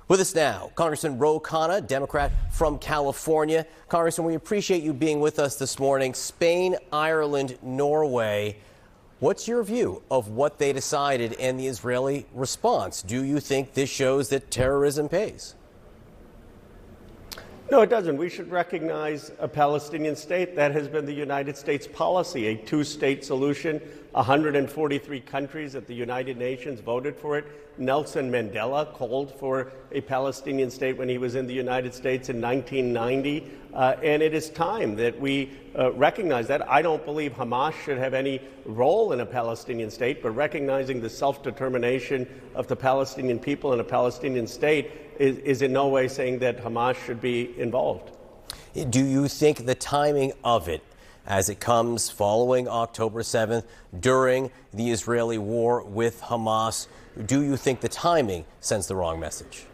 With us now, Congressman Khanna, Democrat from California. Congressman, we appreciate you being with us this morning. Spain, Ireland, Norway. What's your view of what they decided and the Israeli response? Do you think this shows that terrorism pays? No, it doesn't. We should recognize a Palestinian state. That has been the United States policy, a two-state solution. 143 countries at the United Nations voted for it. Nelson Mandela called for a Palestinian state when he was in the United States in 1990. And it is time that we recognize that. I don't believe Hamas should have any role in a Palestinian state, but recognizing the self-determination of the Palestinian people in a Palestinian state is in no way saying that Hamas should be involved. Do you think the timing of it, as it comes following October 7th, during the Israeli war with Hamas, do you think the timing sends the wrong message?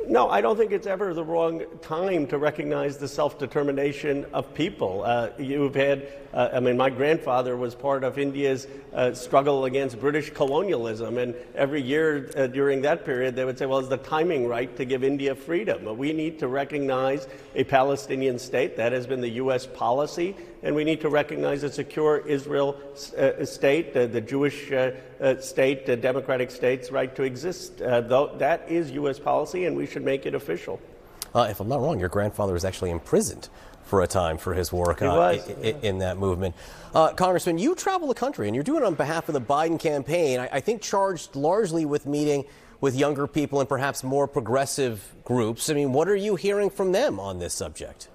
No, I don't think it's ever the wrong time to recognize the self-determination of people. You've had, my grandfather was part of India's struggle against British colonialism, and every year during that period they would say, well, is the timing right to give India freedom? We need to recognize a Palestinian state. That has been the U.S. policy, and we need to recognize a secure Israel state, the Jewish state, the democratic state's right to exist. Though that is U.S. policy, and we should make it official. If I'm not wrong, your grandfather was actually imprisoned for a time for his work in that movement. Congressman, you travel the country, and you're doing it on behalf of the Biden campaign, I think charged largely with meeting with younger people and perhaps more progressive groups. I mean, what are you hearing from them on this subject?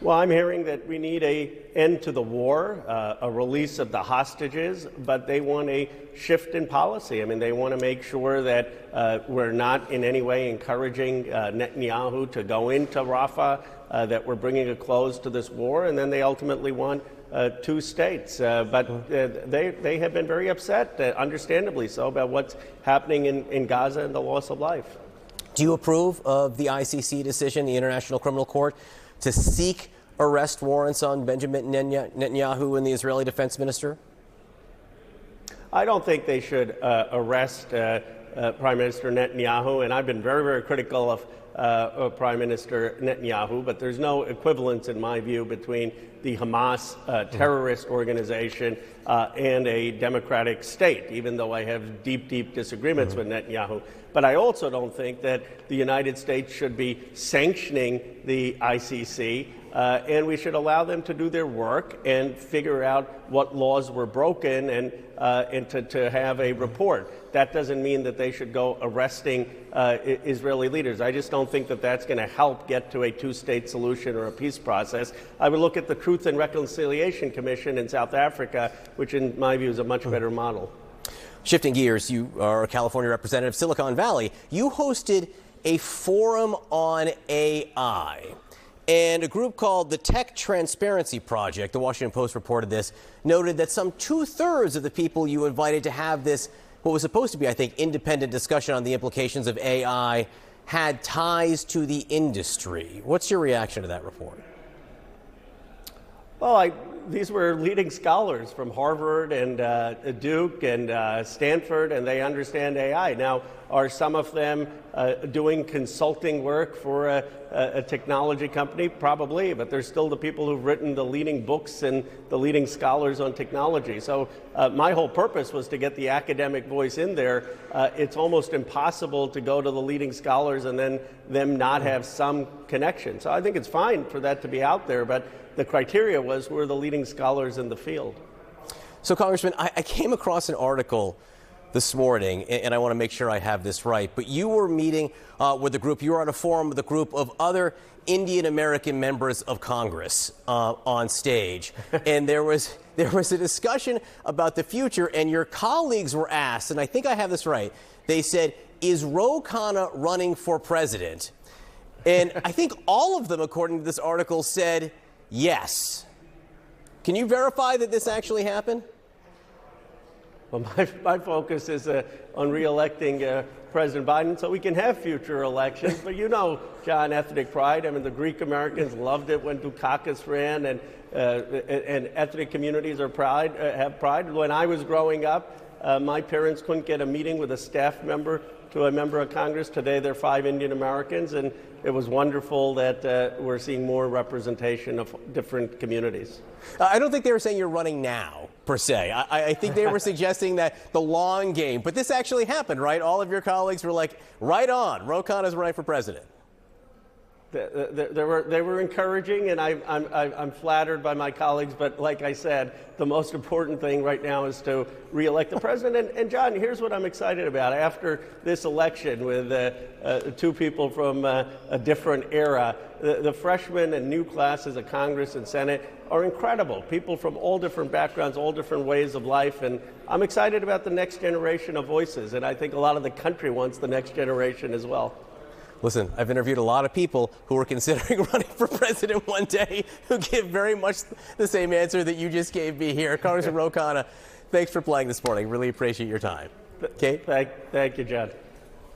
Well, I'm hearing that we need an end to the war, a release of the hostages, but they want a shift in policy. I mean, they want to make sure that we're not in any way encouraging Netanyahu to go into Rafah, that we're bringing a close to this war, and then they ultimately want two states. But they have been very upset, understandably so, about what's happening in Gaza and the loss of life. Do you approve of the ICC decision, the International Criminal Court, to seek arrest warrants on Benjamin Netanyahu and the Israeli defense minister? I don't think they should arrest Prime Minister Netanyahu, and I've been very, very critical of Prime Minister Netanyahu, but there's no equivalence, in my view, between the Hamas terrorist organization and a democratic state, even though I have deep, deep disagreements with Netanyahu. But I also don't think that the United States should be sanctioning the ICC, and we should allow them to do their work and figure out what laws were broken and to have a report. That doesn't mean that they should go arresting Israeli leaders. I just don't think that that's going to help get to a two-state solution or a peace process. I would look at the Truth and Reconciliation Commission in South Africa, which in my view is a much better model. Shifting gears, you are a California representative, Silicon Valley. You hosted a forum on AI. And a group called the Tech Transparency Project, the Washington Post reported this, noted that some 2/3 of the people you invited to have this, what was supposed to be, I think, independent discussion on the implications of AI, had ties to the industry. What's your reaction to that report? Well, these were leading scholars from Harvard and Duke and Stanford, and they understand AI. Now, are some of them doing consulting work for a technology company? Probably, but they're still the people who've written the leading books and the leading scholars on technology. So my whole purpose was to get the academic voice in there. It's almost impossible to go to the leading scholars and then them not have some connection. So I think it's fine for that to be out there, but the criteria was who are the leading scholars in the field. So, Congressman, I came across an article this morning, and I want to make sure I have this right, but you were meeting with a group, you were at a forum with a group of other Indian American members of Congress on stage, and there was a discussion about the future, and your colleagues were asked, and I think I have this right, they said, is Khanna running for president? And I think all of them, according to this article, said yes. Can you verify that this actually happened? Well, my focus is on re-electing President Biden so we can have future elections. But you know, John, ethnic pride. I mean, the Greek Americans loved it when Dukakis ran, and ethnic communities are have pride. When I was growing up, My parents couldn't get a meeting with a staff member to a member of Congress. Today, there are 5 Indian Americans, and it was wonderful that we're seeing more representation of different communities. I don't think they were saying you're running now, per se. I think they were suggesting that the long game. But this actually happened, right? All of your colleagues were like, right on, Ro Khanna's running for president. They were encouraging, and I'm flattered by my colleagues. But like I said, the most important thing right now is to reelect the president. And John, here's what I'm excited about. After this election, with 2 people from a different era, the freshmen and new classes of Congress and Senate are incredible. People from all different backgrounds, all different ways of life. And I'm excited about the next generation of voices. And I think a lot of the country wants the next generation as well. Listen, I've interviewed a lot of people who are considering running for president one day who give very much the same answer that you just gave me here. Congressman Ro Khanna, thanks for playing this morning. Really appreciate your time. Okay? Thank you, John.